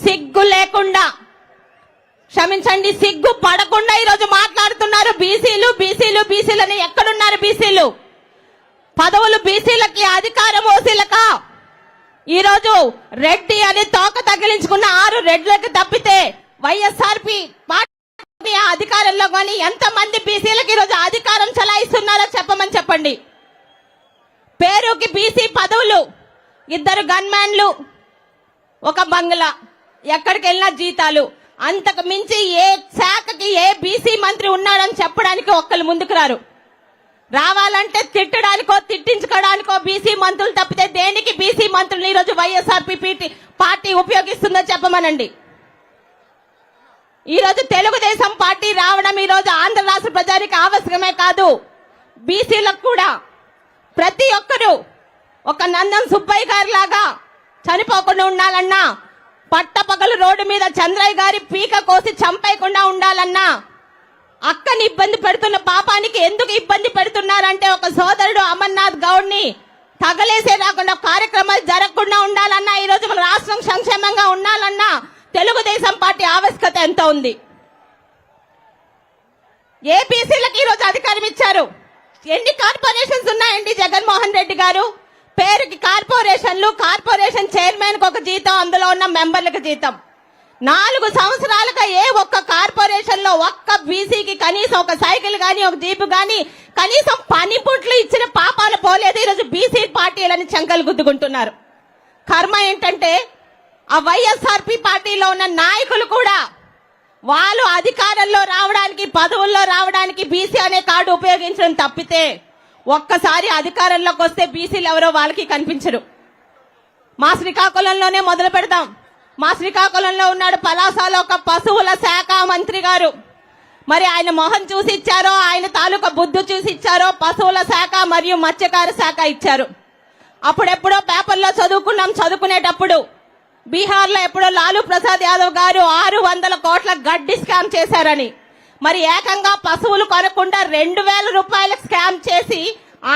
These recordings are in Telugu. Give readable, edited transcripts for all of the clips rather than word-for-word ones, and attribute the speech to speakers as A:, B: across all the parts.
A: సిగ్గు లేకుండా, క్షమించండి, సిగ్గు పడకుండా ఈరోజు మాట్లాడుతున్నారు. బీసీలు అని ఎక్కడున్నారు? బీసీలు పదవులు బీసీలకి, అధికారం ఓసీలకా? ఈరోజు రెడ్డి అని తోక తగిలించుకున్న 6 రెడ్లకు తప్పితే వైఎస్ఆర్పీ పార్టీ అధికారంలో కానీ ఎంతమంది బీసీలకు ఈరోజు అధికారం చలాయిస్తున్నారో చెప్పండి. పేరుకి బీసీ పదవులు, 2 గన్మ్యాన్లు, 1 బంగ్లా, ఎక్కడికి వెళ్ళినా జీతాలు. అంతకు మించి ఏ శాఖకి ఏ బీసీ మంత్రి ఉన్నాడని చెప్పడానికి ఒక్కరు ముందుకు రారు. రావాలంటే తిట్టడానికో తిట్టించుకోవడానికో బీసీ మంత్రులు తప్పితే దేనికి బీసీ మంత్రులు ఈరోజు వైఎస్ఆర్పీ పార్టీ ఉపయోగిస్తుందో చెప్పమనండి. ఈరోజు తెలుగుదేశం పార్టీ రావడం ఈరోజు ఆంధ్ర రాష్ట్ర ప్రజానికి ఆవశ్యకమే కాదు, బీసీలకు కూడా. ప్రతి ఒక్కరూ ఒక నందం సుబ్బయ్య గారి లాగా చనిపోకుండా ఉండాలన్నా, పట్టపగలు రోడ్డు మీద చంద్రయ్య గారి పీక కోసి చంపేయకుండా ఉండాలన్నా, అక్కని ఇబ్బంది పెడుతున్న పాపానికి ఎందుకు ఇబ్బంది పెడుతున్నారంటే ఒక సోదరుడు అమర్నాథ్ గౌడ్ని తగలేసే రాకుండా కార్యక్రమాలు జరగకుండా ఉండాలన్నా, ఈరోజు మన రాష్ట్రం సంక్షేమంగా ఉండాలన్నా తెలుగుదేశం పార్టీ ఆవశ్యకత ఎంత ఉంది. ఏ బీసీలకు ఈరోజు అధికారం ఇచ్చారు? ఎన్ని కార్పొరేషన్స్ ఉన్నాయండి జగన్మోహన్ రెడ్డి గారు? పేరుకి కార్పొరేషన్లు, కార్పొరేషన్ చైర్మన్ కు ఒక జీతం, అందులో ఉన్న మెంబర్లకు జీతం. 4 సంవత్సరాలుగా ఏ ఒక్క కార్పొరేషన్ లో ఒక్క బీసీకి కనీసం ఒక సైకిల్ గాని, ఒక జీపు గాని, కనీసం పనిపుట్లు ఇచ్చిన పాపాన పోలేదు. ఈరోజు బీసీ పార్టీలని చంకలు గుద్దుకుంటున్నారు. కర్మ ఏంటంటే ఆ వైఎస్ఆర్పీ పార్టీలో ఉన్న నాయకులు కూడా వాళ్ళు అధికారంలో రావడానికి, పదవుల్లో రావడానికి బీసీ అనే కార్డు ఉపయోగించడం తప్పితే ఒక్కసారి అధికారంలోకి వస్తే బీసీలు ఎవరో వాళ్ళకి కనిపించరు. మా శ్రీకాకుళంలోనే మొదలు పెడదాం. మా శ్రీకాకుళంలో ఉన్నాడు పలాసలో ఒక పశువుల శాఖ మంత్రి గారు. మరి ఆయన మొహం చూసి ఇచ్చారో, ఆయన తాలూకా బుద్ధి చూసి ఇచ్చారో పశువుల శాఖ మరియు మత్స్యకార శాఖ ఇచ్చారు. అప్పుడెప్పుడో పేపర్లో చదువుకునేటప్పుడు బీహార్ లో ఎప్పుడో లాలూ ప్రసాద్ యాదవ్ గారు 600 కోట్ల గడ్డి స్కామ్ చేశారని, మరి ఏకంగా పశువులు కొనకుండా 2000 రూపాయల స్కామ్ చేసి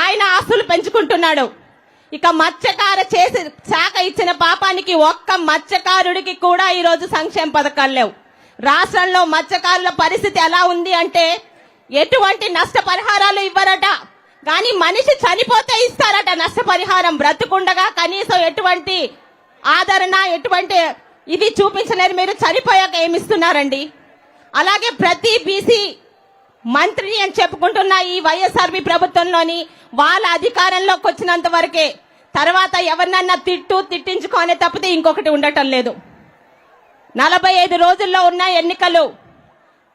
A: ఆయన ఆస్తులు పెంచుకుంటున్నాడు. ఇక మత్స్యకార చేసి శాఖ ఇచ్చిన పాపానికి ఒక్క మత్స్యకారుడికి కూడా ఈరోజు సంక్షేమ పథకాలు లేవు. రాష్ట్రంలో మత్స్యకారుల పరిస్థితి ఎలా ఉంది అంటే ఎటువంటి నష్టపరిహారాలు ఇవ్వరట, కానీ మనిషి చనిపోతే ఇస్తారట నష్టపరిహారం. బ్రతుకుండగా కనీసం ఎటువంటి ఆదరణ, ఎటువంటి ఇది చూపించలేరు. మీరు చనిపోయాక ఏమిస్తున్నారండి? అలాగే ప్రతి బీసీ మంత్రిని అని చెప్పుకుంటున్న ఈ వైఎస్ఆర్పీ ప్రభుత్వంలోని వాళ్ళ అధికారంలోకి వచ్చినంత వరకే, తర్వాత ఎవరినన్నా తిట్టించుకోనే తప్పితే ఇంకొకటి ఉండటం లేదు. 45 రోజుల్లో ఉన్న ఎన్నికలు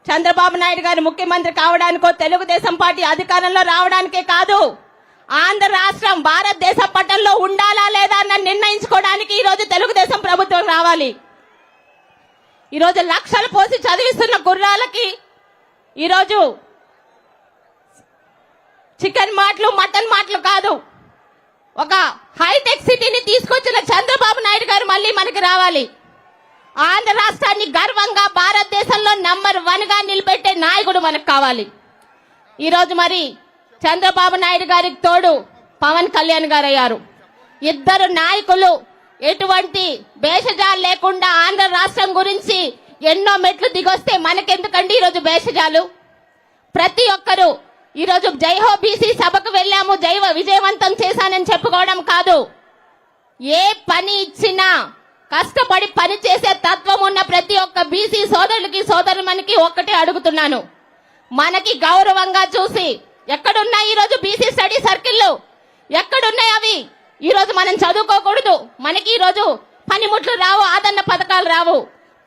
A: చంద్రబాబు నాయుడు గారు ముఖ్యమంత్రి కావడానికో, తెలుగుదేశం పార్టీ అధికారంలో రావడానికే కాదు, ఆంధ్ర రాష్ట్రం భారతదేశ పట్టణంలో ఉండాలా లేదా అన్న నిర్ణయించుకోవడానికి ఈరోజు తెలుగుదేశం ప్రభుత్వం రావాలి. ఈరోజు లక్షలు పోసి చదివిస్తున్న గుర్రాలకి ఈరోజు చికెన్ మాటలు, మటన్ మాటలు కాదు, ఒక హైటెక్ సిటీని తీసుకొచ్చిన చంద్రబాబు నాయుడు గారు మళ్ళీ మనకి రావాలి. ఆంధ్ర రాష్ట్రాన్ని గర్వంగా భారతదేశంలో నంబర్ 1 గా నిలబెట్టే నాయకుడు మనకు కావాలి. ఈరోజు మరి చంద్రబాబు నాయుడు గారికి తోడు పవన్ కళ్యాణ్ గారు అయ్యారు. ఇద్దరు నాయకులు ఎటువంటి భేషజాలు లేకుండా ఆంధ్ర రాష్ట్రం గురించి ఎన్నో మెట్లు దిగొస్తే మనకెందుకండి ఈరోజు భేషజాలు? ప్రతి ఒక్కరూ ఈరోజు జైహో బీసీ సభకు వెళ్ళాము, విజయవంతం చేశానని చెప్పుకోవడం కాదు, ఏ పని ఇచ్చినా కష్టపడి పని చేసే తత్వం ఉన్న ప్రతి ఒక్క బీసీ సోదరులకి, సోదరుమనికి ఒక్కటే అడుగుతున్నాను, మనకి గౌరవంగా చూసి ఎక్కడున్నాయి ఈరోజు బీసీ స్టడీ సర్కిళ్ళు? ఎక్కడున్నాయి అవి? ఈరోజు మనం చదువుకోకూడదు, మనకి ఈరోజు పనిముట్లు రావు, ఆదరణ పథకాలు రావు.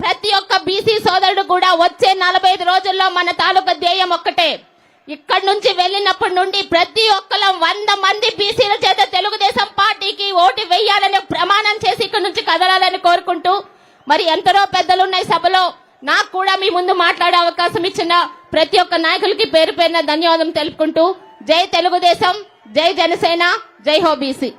A: ప్రతి ఒక్క బీసీ సోదరుడు కూడా వచ్చే 45 రోజుల్లో మన తాలూకా ధ్యేయం ఒక్కటే, ఇక్కడి నుంచి వెళ్ళినప్పటి నుండి ప్రతి ఒక్కరం 100 మంది బీసీల చేత తెలుగుదేశం పార్టీకి ఓటు వేయాలని ప్రమాణం చేసి ఇక్కడి నుంచి కదలాలని కోరుకుంటూ, మరి ఎంతరో పెద్దలున్న ఈ సభలో నాకు కూడా మీ ముందు మాట్లాడే అవకాశం ఇచ్చిన ప్రతి ఒక్క నాయకులకి పేరు పేరున ధన్యవాదం తెలుపుకుంటూ, జై తెలుగుదేశం, జై జనసేన, జై హో బీసీ.